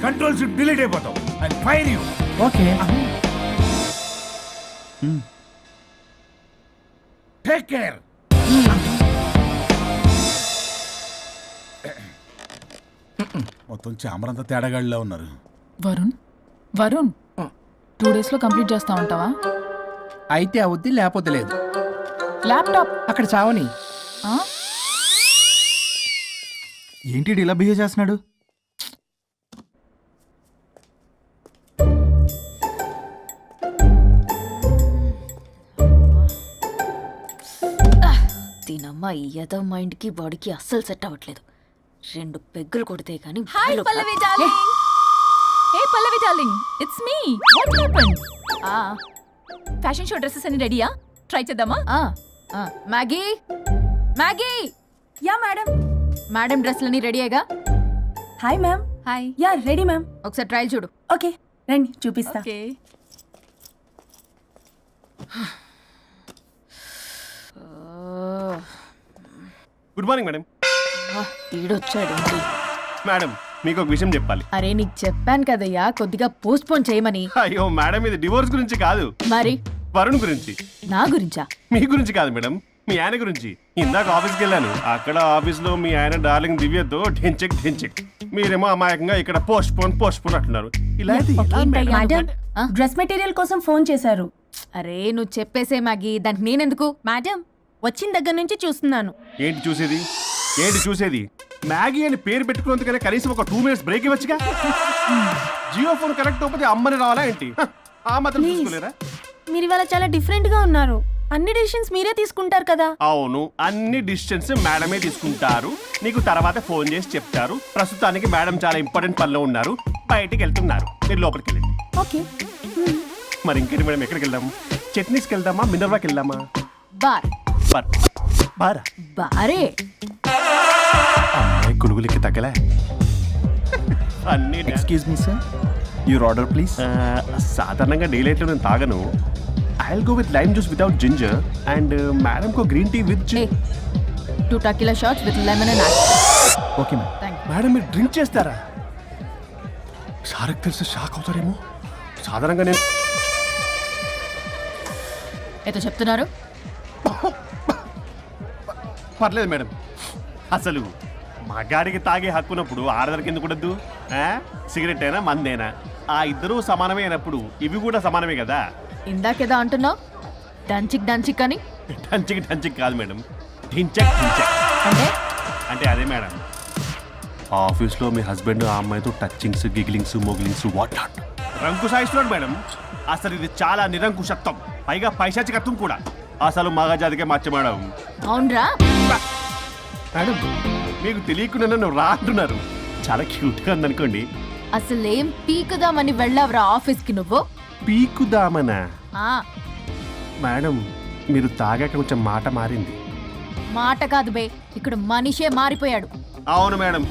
Speaker 13: కంట్రోల్ షిప్ డిలీట్ అయిపోతావు. I fire you.
Speaker 9: Okay.
Speaker 13: Take care. మొత్తం చామరంతా తేడాగాడిలా ఉన్నారు.
Speaker 11: వరుణ్ 2 days లో కంప్లీట్ చేస్తా ఉంటావా?
Speaker 9: అయితే అవుద్ది, లేకపోతే లేదు.
Speaker 11: ల్యాప్టాప్
Speaker 9: అక్కడ చావని.
Speaker 6: ఏంటి ఇలా బిహేవ్ చేస్తున్నాడు?
Speaker 3: దీనమ్మ ఈ యదో మైండ్కి బాడీకి అస్సలు సెట్ అవ్వట్లేదు. 2 పెగ్గులు కొడితే కానీ.
Speaker 11: Hi Pallavi darling. ఏ Pallavi darling, it's me. What happened? Fashion show dresses అన్ని రెడీయా? ట్రై చేద్దామా?
Speaker 3: Maggie,
Speaker 5: yeah madam.
Speaker 3: మేడం డ్రెస్లన్నీ రెడీ అయ్యగా?
Speaker 5: Hi ma'am.
Speaker 3: Hi.
Speaker 5: Yeah ready ma'am.
Speaker 3: ఒకసారి ట్రయల్ చూడు.
Speaker 5: ఓకే రండి చూపిస్తా.
Speaker 1: Good morning madam.
Speaker 3: ఈడొచ్చాడు.
Speaker 1: మేడం మీకు ఒక విషయం చెప్పాలి.
Speaker 3: అరే నీకు చెప్పాను కదయ్యా కొద్దిగా పోస్ట్ పోన్ చేయమని.
Speaker 1: అయ్యో మేడం ఇది డివోర్స్ గురించి కాదు,
Speaker 3: మరి
Speaker 1: వరుణ్ గురించి.
Speaker 3: నా గురించా?
Speaker 1: మీ గురించి కాదు మేడం, మీ ఆయన గురించి. ఇందాక ఆఫీస్కి వెళ్ళాను, అక్కడ ఆఫీస్లో మీ ఆయన డార్లింగ్ దివ్యతో ఢెంచెక్ ఢెంచెక్, మీరేమో అమాయకంగా ఇక్కడ పోస్ట్ పోన్ అంటున్నారు. ఇలా అయితే ఎలా మేడం?
Speaker 5: మేడం డ్రెస్ మెటీరియల్ కోసం ఫోన్ చేశారు.
Speaker 3: అరే నువ్వు చెప్పేసే మ్యాగీ, దానికి నేనెందుకు?
Speaker 5: మేడం వచ్చిన దగ్గర నుంచి చూస్తున్నాను.
Speaker 1: ఏంటి చూసేది? మ్యాగీ అని పేరు పెట్టుకున్నందుకనే కనీసం ఒక 2 minutes బ్రేక్ ఇవ్వచ్చుగా. జియో ఫోన్ కనెక్ట్ అవ్వకపోతే అమ్మని రావాలా ఏంటి? ఆ మాత్రం చూసుకోలేరా?
Speaker 5: మీరు ఇవాళ చాలా డిఫరెంట్ గా ఉన్నారు. అన్ని డిసిషన్స్ మీరే తీసుకుంటారు కదా.
Speaker 1: అవును, అన్ని డిసిషన్స్ మేడమే తీసుకుంటారు. నీకు తర్వాత ఫోన్ చేసి చెప్తారు. ప్రస్తుతానికి మేడం చాలా ఇంపార్టెంట్ పనిలో ఉన్నారు, బయటికి వెళ్తున్నారు. మీరు లోపలికి వెళ్ళండి.
Speaker 5: ఓకే.
Speaker 1: మరి ఇంకేంటి మేడం, ఎక్కడికి వెళ్దాం? చట్నీస్కి వెళ్దామా, మినర్వాకి వెళ్దామా?
Speaker 3: బార్.
Speaker 1: బారా?
Speaker 3: బారే.
Speaker 1: అమ్మాయి కులుగులకి తగ్గలే. అన్ని
Speaker 9: excuse me sir, your order please.
Speaker 1: సాధారణంగా డే లైట్లో నేను తాగను. I'll go with lime juice without ginger and madam కో green tea with
Speaker 3: 2 tequila shots with lemon and ice.
Speaker 9: Okay ma'am.
Speaker 3: Thank you.
Speaker 1: మేడం మీరు డ్రింక్ చేస్తారా? సార్కి తెలిసి షాక్ అవుతారేమో. సాధారణంగా నేను
Speaker 3: ఏదో చెప్తున్నారు.
Speaker 1: పర్లేదు మేడం. అసలు మగాడికి తాగే హక్కున్నప్పుడు ఆడదరికి ఎందుకు ఉండద్దు? సిగరెట్ అయినా మందేనా ఆ ఇద్దరూ సమానమే అయినప్పుడు ఇవి కూడా సమానమే కదా.
Speaker 3: ఇందాకేదో అంటున్నావు, డంచిక్ అని.
Speaker 1: డంచిక్ కాదు మేడం, ఢించక్. అంటే అదే మేడం, ఆఫీస్లో మీ హస్బెండ్ ఆ అమ్మాయితో టచ్చింగ్స్, గిగ్లింగ్స్, మోగ్లింగ్స్ వాట్ నాట్ రంకు సాయిస్తున్నాడు మేడం. అసలు ఇది చాలా నిరంకుశత్వం, పైగా పైశాచికత్వం కూడా. అసలు మగజాతికే మచ్చ మేడం.
Speaker 3: అవునరా
Speaker 1: మేడం మీకు తెలియకుండా నన్ను రా అంటున్నారు. చాలా క్యూట్గా ఉందనుకోండి.
Speaker 3: అసలేం పీకుదామని వెళ్ళావురా ఆఫీస్కి నువ్వు?
Speaker 1: పీకుదామనా?
Speaker 3: ఆ
Speaker 1: మేడం మీరు తాగాక కొంచెం మాట మారింది.
Speaker 3: మాట కాదు బే, ఇక్కడ మనిషే మారిపోయాడు.
Speaker 1: అవును మేడం,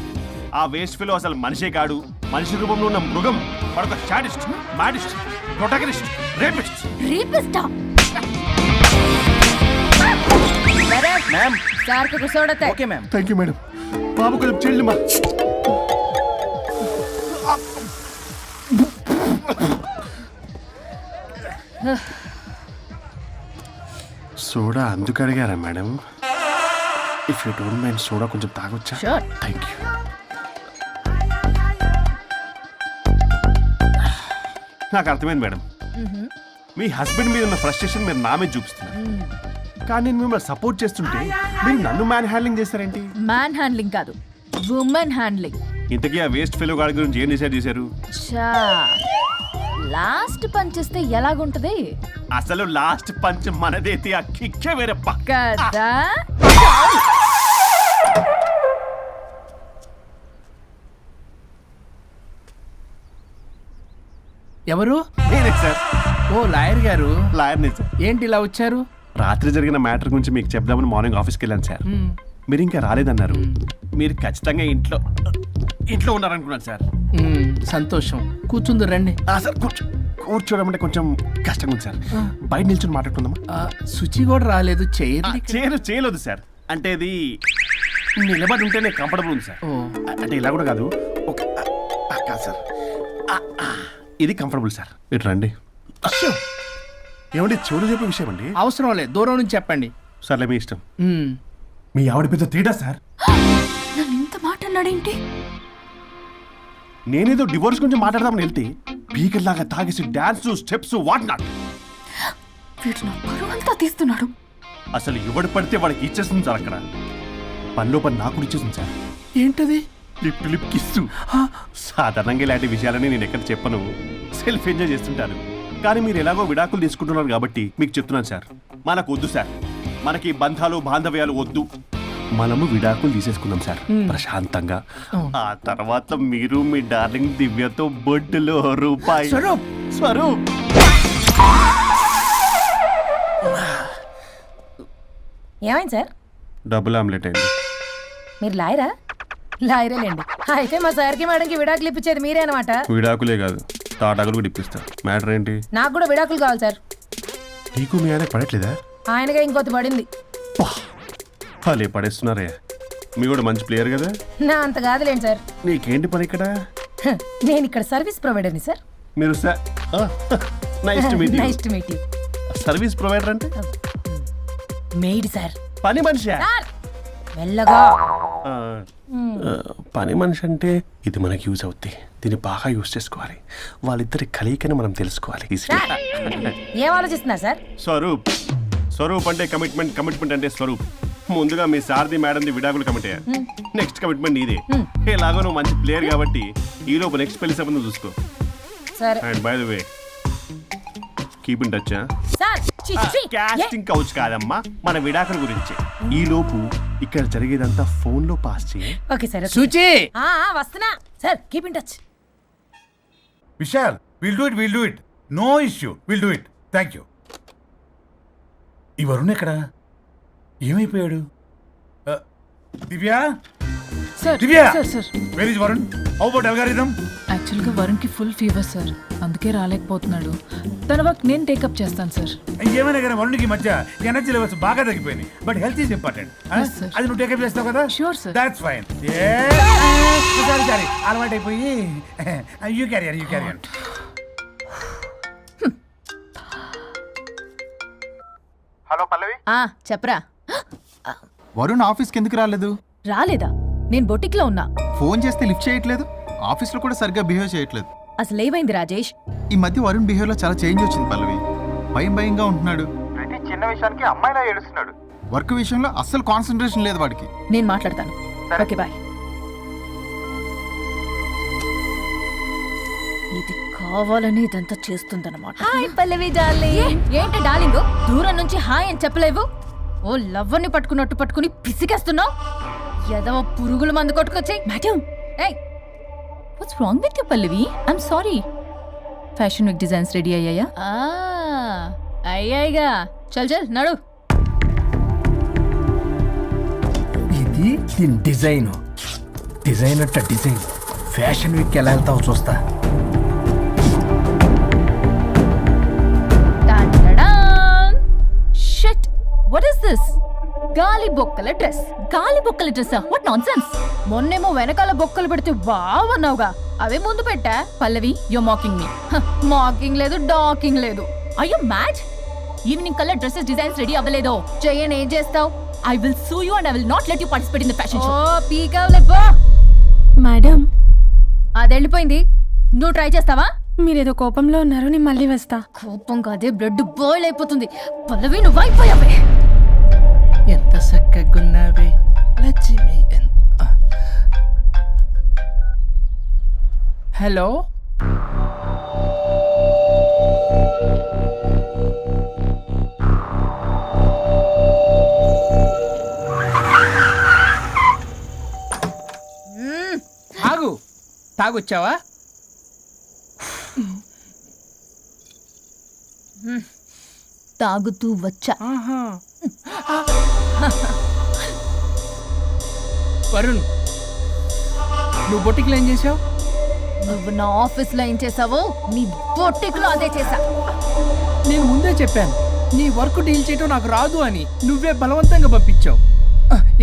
Speaker 1: ఆ వేస్ట్ ఫెలో అసలు మనిషే కాడు. మనిషి రూపంలో ఉన్న మృగం. మరొక శాడిస్ట్, మాడిస్ట్, ప్రొటాగనిస్ట్, రేపిస్ట్.
Speaker 3: రీపిస్టా
Speaker 9: మ్యామ్.
Speaker 3: సార్కి కూర్చోడతే.
Speaker 9: Okay ma'am.
Speaker 1: Thank you madam. బాబు కొంచెం చెల్లి మా సోడా అందుకు అడిగారా మేడం? If you don't mind soda కొంచెం తాగొచ్చా?
Speaker 3: Sure.
Speaker 1: Thank you. నాకు అర్థమైంది మేడం, మీ హస్బెండ్ మీద ఉన్న ఫ్రస్ట్రేషన్ మీరు నా మీద చూపిస్తున్నారు. కానీ నేను మిమ్మల్ని సపోర్ట్ చేస్తుంటే మీరు నన్ను మ్యాన్ హ్యాండ్లింగ్ చేస్తారేంటి?
Speaker 3: మ్యాన్ హ్యాండ్లింగ్ కాదు, ఉమెన్ హ్యాండ్లింగ్.
Speaker 1: ఇంతకీ ఆ వేస్ట్ ఫెలో గాడి గురించి ఏం డిసైడ్ చేశారు?
Speaker 3: లాస్ట్ పంచ్ చేస్తే ఎలాగుంటది?
Speaker 1: అసలు లాస్ట్ పంచ్ మనదైతే ఆ కిక్కే వేరే పక్క
Speaker 3: కదా.
Speaker 9: ఎవరు?
Speaker 1: నేనే సార్.
Speaker 9: ఓ లాయర్ గారు.
Speaker 1: లాయర్ని సార్.
Speaker 9: ఏంటి ఇలా వచ్చారు?
Speaker 1: రాత్రి జరిగిన మ్యాటర్ గురించి మీకు చెప్దామని మార్నింగ్ ఆఫీస్కి వెళ్ళాను సార్. మీరు ఇంకా రాలేదన్నారు. మీరు ఖచ్చితంగా ఇంట్లో ఉన్నారనుకున్నాను సార్.
Speaker 9: సంతోషం. కూర్చుంది రండి.
Speaker 1: సార్ కూర్చోవడం అంటే కొంచెం కష్టంగా ఉంది సార్. బయట నిల్చొని మాట్లాడుకుందామా?
Speaker 9: శుచి కూడా రాలేదు.
Speaker 1: చేయలేదు సార్. అంటే ఇది నిలబడి ఉంటేనే కంఫర్టబుల్ ఉంది సార్. అంటే ఇలా కూడా కాదు, కాదు సార్, ఇది కంఫర్టబుల్ సార్. ఇటు రండి. ఏమండి చెవులు చెప్పే విషయం అండి?
Speaker 9: అవసరం లేదు, దూరం నుంచి చెప్పండి.
Speaker 1: సర్లే మీ ఇష్టం. మీ ఆవిడ పెద్ద తేడా సార్.
Speaker 5: నన్ను ఇంత మాట అన్నాడేంటి?
Speaker 1: నేనేదో డివోర్స్ గురించి మాట్లాడదామని వెళ్తే పీకల్లాగా తాగేసి డాన్స్, స్టెప్స్ వాట్ నాట్.
Speaker 5: వీడు నా పరువు అంతా తీస్తున్నాడు.
Speaker 1: అసలు ఎవడు పడితే వాడికి ఇచ్చేస్తుంది సార్. అక్కడ పనిలో పని నాకు ఇచ్చేసింది సార్.
Speaker 9: ఏంటది?
Speaker 1: Lip kiss. సాధారణంగా ఇలాంటి విషయాలని నేను ఎక్కడ చెప్పను, సెల్ఫ్ ఎంజాయ్ చేస్తుంటాను. కానీ మీరు ఎలాగో విడాకులు తీసుకుంటున్నారు కాబట్టి మీకు చెప్తున్నాను సార్, మనకు వద్దు సార్. మనకి బంధాలు బాంధవ్యాలు వద్దు. మనము విడాకులు తీసేసుకుందాం సార్ ప్రశాంతంగా. ఆ తర్వాత మీరు మీ డార్లింగ్ దివ్యతో బొడ్డులో రూపాయి. స్వరూప్
Speaker 5: ఏమైంది సార్?
Speaker 1: డబుల్ ఆమ్లెట్ అయింది.
Speaker 3: మీరు లాయరా? లాయరేలేండి. అయితే మా సార్కి మేడంకి విడాకులు ఇప్పించేది మీరే అనమాట.
Speaker 1: విడాకులే కాదు, తాటాకులు కూడా ఇప్పిస్తా. మ్యాటర్ ఏంటి?
Speaker 3: నాకు కూడా విడాకులు కావాలి సార్.
Speaker 1: నీకు మీ ఆయన పడట్లేదా?
Speaker 3: ఆయనగా ఇంకొకటి పడింది.
Speaker 1: వాళ్ళే పడేస్తున్నారే. మీ కూడా మంచి ప్లేయర్ కదా.
Speaker 3: నా అంత కాదులేండి సార్.
Speaker 1: నీకేంటి పని ఇక్కడ?
Speaker 3: నేను ఇక్కడ సర్వీస్ ప్రొవైడర్ని సార్.
Speaker 1: మీరు nice to meet you.
Speaker 3: Nice to meet you.
Speaker 1: Service provider అంటే
Speaker 3: మెయిడ్ సార్.
Speaker 1: పని మనిషి.
Speaker 3: సార్ మెల్లగా.
Speaker 1: పని మనిషి అంటే ఇది మనకి యూజ్ అవుద్ది. దీన్ని బాగా యూజ్ చేసుకోవాలి. వాళ్ళిద్దరి కలయికని మనం తెలుసుకోవాలి.
Speaker 3: ఏం ఆలోచిస్తున్నారు సార్?
Speaker 1: స్వరూప్. స్వరూప్ అంటే కమిట్మెంట్, కమిట్మెంట్ అంటే స్వరూప్. ముందుగా మీ సారథి మేడంది విడాకులు కమిట్ అయ్యారు. నెక్స్ట్ కమిట్మెంట్ నీదే. ఎలాగో నువ్వు మంచి ప్లేయర్ కాబట్టి ఈ లోపు నెక్స్ట్ పెళ్లి సంబంధం చూసుకో.
Speaker 3: సరే.
Speaker 1: And by the way keep in touch.
Speaker 3: Sir
Speaker 1: casting couch కాదమ్మా, మన విడాకుల గురించి. ఈ లోపు ఇక్కడ జరిగేదంతా ఫోన్ లో పాస్ చేయి.
Speaker 3: Okay sir.
Speaker 9: సుచి
Speaker 3: వస్తున్నా sir. Keep in touch.
Speaker 13: Vishal, will do it. No issue, will do it. Thank you. ఈ వరుణ్ ఎక్కడ? ఏమైపోయాడు? Divya,
Speaker 11: sir
Speaker 13: Divya,
Speaker 11: sir sir
Speaker 13: where is Varun? How about algorithm?
Speaker 11: యాక్చువల్గా వరుణ్కి ఫుల్ ఫీవర్ సార్, అందుకే రాలేకపోతున్నాడు. తన వర్క్ నేను టేకప్ చేస్తాను సార్.
Speaker 13: ఏమైనా కానీ వరుణ్కి మధ్య ఎనర్జీ లెవెల్స్ బాగా తగ్గిపోయినాయి. But health is important.
Speaker 11: Yes, sir.
Speaker 13: అది నువ్వు టేకప్ చేస్తావు కదా?
Speaker 11: Sure, sir.
Speaker 13: That's fine. Sorry అలవాటు అయిపోయి. You carry.
Speaker 8: హలో పల్లవి,
Speaker 3: చెప్పరా.
Speaker 8: వరుణ్ ఆఫీస్కి ఎందుకు రాలేదు?
Speaker 3: రాలేదా? నేను బొటిక్లో ఉన్నా.
Speaker 8: ఫోన్ చేస్తే లిఫ్ట్ చేయట్లేదు. ఆఫీస్లో కూడా సరిగ్గా బిహేవ్ చేయట్లేదు.
Speaker 3: అసలు ఏమైంది రాజేష్?
Speaker 8: ఈ మధ్య వరుణ్ బిహేవ్లో చాలా చేంజ్ వచ్చింది పల్లవి. భయంగా ఉంటున్నాడు. ప్రతి చిన్న విషయానికి అమ్మాయిలా ఏడుస్తున్నాడు. వర్క్ విషయంలో అస్సలు కాన్సన్ట్రేషన్ లేదు వాడికి.
Speaker 3: నేను మాట్లాడతాను. Okay bye. ఇది కావాలని ఇదంతా చేస్తుందన్నమాట. Hi Pallavi darling. ఏంటి డార్లింగ్, దూరం నుంచి హాయ్ అని చెప్పలేవు? ఓ లవ్వర్ని పట్టుకున్నట్టు పట్టుకుని పిసికేస్తున్నావు. ఏదో పురుగుల మందు కొట్టుకొచ్చి. మేడం, ఏయ్ what's wrong with you Pallavi? I'm sorry. Fashion week designs ready అయ్యాయా? అయ్యాయిగా. చల్ చల్ నడు.
Speaker 7: ఇది దీని డిజైన్ అట్ట డిజైన్. ఫ్యాషన్ వీక్ ఎలా వెళ్తావు చూస్తా.
Speaker 3: Shit, what is this? గాలి బొక్కల డ్రెస్. గాలి బొక్కల డ్రెస్? What nonsense. మొన్నేమో వెనకాల బొక్కలు పెడితే వావ్ అన్నావుగా, అవే ముందు పెట్టా. Pallavi, you mocking me. Mocking లేదు, డాకింగ్ లేదు. అయ్యో మ్యాచ్. ఈవినింగ్ కల్లా డ్రెస్సెస్ డిజైన్స్ రెడీ అవ్వలేదో? చెయ్యని ఏం చేస్తావు? I will sue you and I will not let you participate in the fashion show. ఓ పీకావులే పో.
Speaker 5: మేడం,
Speaker 3: అది వెళ్ళిపోయింది. నువ్వు ట్రై చేస్తావా?
Speaker 5: మీరేదో కోపంలో ఉన్నారు, నేను మళ్ళీ వస్తా.
Speaker 3: కోపం కాదే, బ్లడ్ బాయిల్ అయిపోతుంది. పల్లవి నువ్వు అయిపోయావే.
Speaker 9: ఎంత చక్కగున్నావే లక్ష్మి. హలో, ఆగు. తాగొచ్చావా?
Speaker 3: తాగుతూ వచ్చా.
Speaker 9: వరుణ్, నువ్వు బొటిక్లో ఏం చేసావు?
Speaker 3: నువ్వు నా ఆఫీస్ లో ఏం చేసావో నీ బొటిక్ లో అదే చేసా.
Speaker 9: నేను ముందే చెప్పాను నీ వర్క్ డీల్ చేయటం నాకు రాదు అని. నువ్వే బలవంతంగా పంపించావు.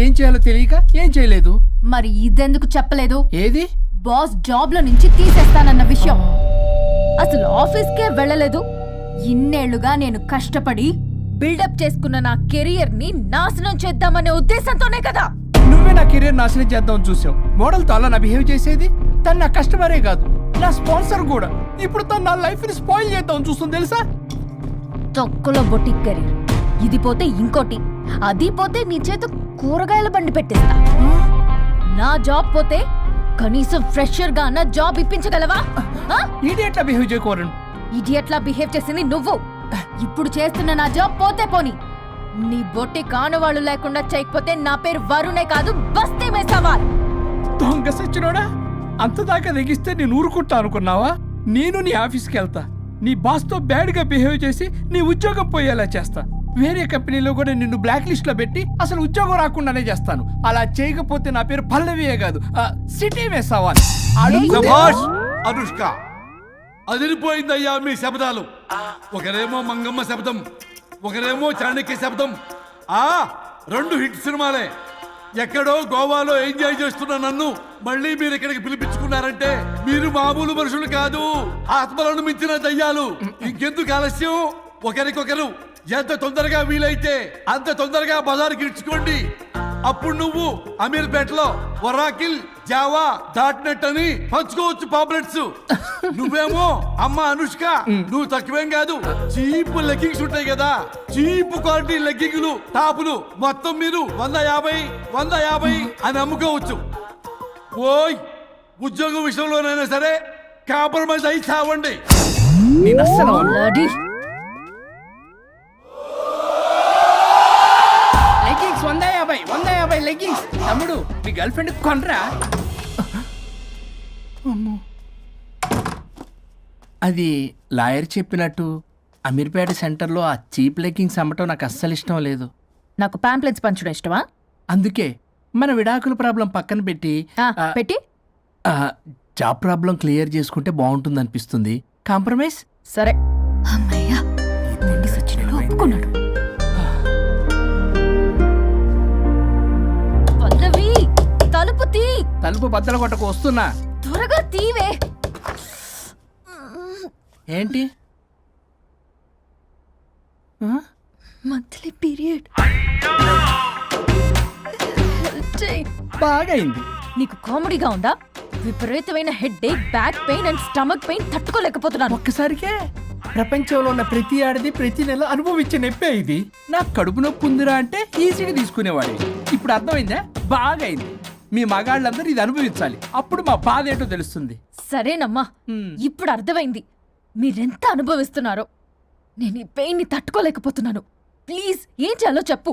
Speaker 9: ఏం చేయాలో తెలియక ఏం చేయలేదు.
Speaker 3: మరి ఇదెందుకు చెప్పలేదు?
Speaker 9: ఏది?
Speaker 3: బాస్ జాబ్ లో నుంచి తీసేస్తానన్న విషయం. అసలు ఆఫీస్కే వెళ్ళలేదు. ఇన్నేళ్లుగా నేను కష్టపడి బిల్డప్ చేసుకున్న నా కెరియర్ ని నాశనం చేద్దామనే ఉద్దేశంతోనే కదా.
Speaker 9: నువ్వే నా కెరీర్ నాశనం చేద్దామని చూసావు. మోడల్తో అలా నా బిహేవ్ చేసేది. తను నా కస్టమరే కాదు, నా స్పాన్సర్ కూడా. ఇప్పుడు తను నా లైఫ్ ని స్పాయిల్ చేద్దామని చూస్తుంది తెలుసా?
Speaker 3: తొక్కలో బొటిక్ కెరీర్. ఇది పోతే ఇంకోటి, అది పోతే నీ చేత కూరగాయల బండి పెట్టేస్తా. నా జాబ్ పోతే కనీసం ఫ్రెషర్ గా నా జాబ్ ఇప్పించగలవా?
Speaker 9: ఇడియట్లా బిహేవ్ చేయకూడదు.
Speaker 3: ఇడియట్లా బిహేవ్ చేసింది నువ్వు. ఇప్పుడు చేస్తున్న నా జాబ్ పోతే పోని. నీ బొట్టి కానువాళ్ళు లేకుండా చేయకపోతే నా పేరు వరుణే కాదు, బస్తీ మే సవాల్.
Speaker 9: దొంగ సచ్చినోడా, అంతదాకా తెగిస్తే నేను ఊరుకుంటా అనుకున్నావా? నేను నీ ఆఫీస్కి వెళ్తా, నీ బాస్తో బ్యాడ్గా బిహేవ్ చేసి నీ ఉద్యోగం పోయేలా చేస్తా. వేరే కంపెనీలో కూడా నిన్ను బ్లాక్ లిస్ట్ లో పెట్టి అసలు ఉద్యోగం రాకుండానే చేస్తాను. అలా చేయకపోతే నా పేరు పల్లవియే కాదు, సిటీ మే సవాల్.
Speaker 2: శభాష్ అనుష్క, అదిరిపోయిందయ్యా మీ శబ్దాలు. ఒకరేమో మంగమ్మ శబ్దం, ఒకరేమో చాణక్య శబ్దం. ఆ 2 హిట్ సినిమాలే. ఎక్కడో గోవాలో ఎంజాయ్ చేస్తున్న నన్ను మళ్ళీ మీరు ఇక్కడికి పిలిపించుకున్నారంటే మీరు మామూలు మనుషులు కాదు, ఆత్మలను మించిన దయ్యాలు. ఇంకెందుకు ఆలస్యం, ఒకరికొకరు ఎంత తొందరగా వీలైతే అంత తొందరగా బజార్కి ఇడ్చుకోండి. అప్పుడు నువ్వు అమీర్పేటలో వరాకిల్ జావా .net అని పంచుకోవచ్చు పాంప్లెట్స్. నువ్వేమో అమ్మ అనుష్క, నువ్వు తక్కువేం కాదు. చీప్ లెగ్గింగ్స్ ఉంటాయి కదా, చీప్ క్వాలిటీ లెగ్గింగ్లు టాపులు మొత్తం మీరు 150 అని అమ్ముకోవచ్చు. ఓయ్, ఉద్యోగం విషయంలోనైనా సరే కాంప్రమైజ్ అయి చావండి.
Speaker 9: నేను అస్సలు అవ్వను. Leggings 150 leggings. తమ్ముడు, మీ గర్ల్ ఫ్రెండ్ కొనరా? అమ్మో. అది లాయర్ చెప్పినట్టు అమీర్పేట సెంటర్లో ఆ చీప్ లెగ్గింగ్స్ అమ్మటం నాకు అస్సలు ఇష్టం లేదు.
Speaker 3: నాకు పాంప్లెట్స్ పంచడం ఇష్టమా?
Speaker 9: అందుకే మన విడాకుల ప్రాబ్లం పక్కన పెట్టి
Speaker 3: పెట్టి
Speaker 9: జాబ్ ప్రాబ్లం క్లియర్ చేసుకుంటే బాగుంటుంది అనిపిస్తుంది. కాంప్రమైజ్?
Speaker 3: సరే. అమ్మయ్యా, మొండి సచ్చినోడు ఒప్పుకున్నాడు. పల్లవి, తలుపు తీ.
Speaker 9: తలుపు బద్దలు కొట్టకు, వస్తున్నా.
Speaker 3: త్వరగా తీవే.
Speaker 9: ఏంటి?
Speaker 3: Monthly period.
Speaker 9: బాగా అయింది.
Speaker 3: నీకు కామెడీగా ఉందా? విపరీతమైన headache, back pain and stomach pain తట్టుకోలేకపోతున్నాను.
Speaker 9: ఒక్కసారికే ప్రపంచంలో ఉన్న ప్రతి ఆడది ప్రతి నెల అనుభవించే నొప్పే ఇది. నాకు కడుపు నొప్పి ఉందిరా అంటే ఈజీగా తీసుకునేవాడి. ఇప్పుడు అర్థమైందా? బాగా అయింది. మీ మగాళ్ళందరూ ఇది అనుభవించాలి, అప్పుడు మా బాధ ఏంటో తెలుస్తుంది.
Speaker 3: సరేనమ్మా, ఇప్పుడు అర్థమైంది మీరెంత అనుభవిస్తున్నారో. నేను ఈ పెయిన్ ని తట్టుకోలేకపోతున్నాను. ప్లీజ్, ఏం చేయాలో చెప్పు.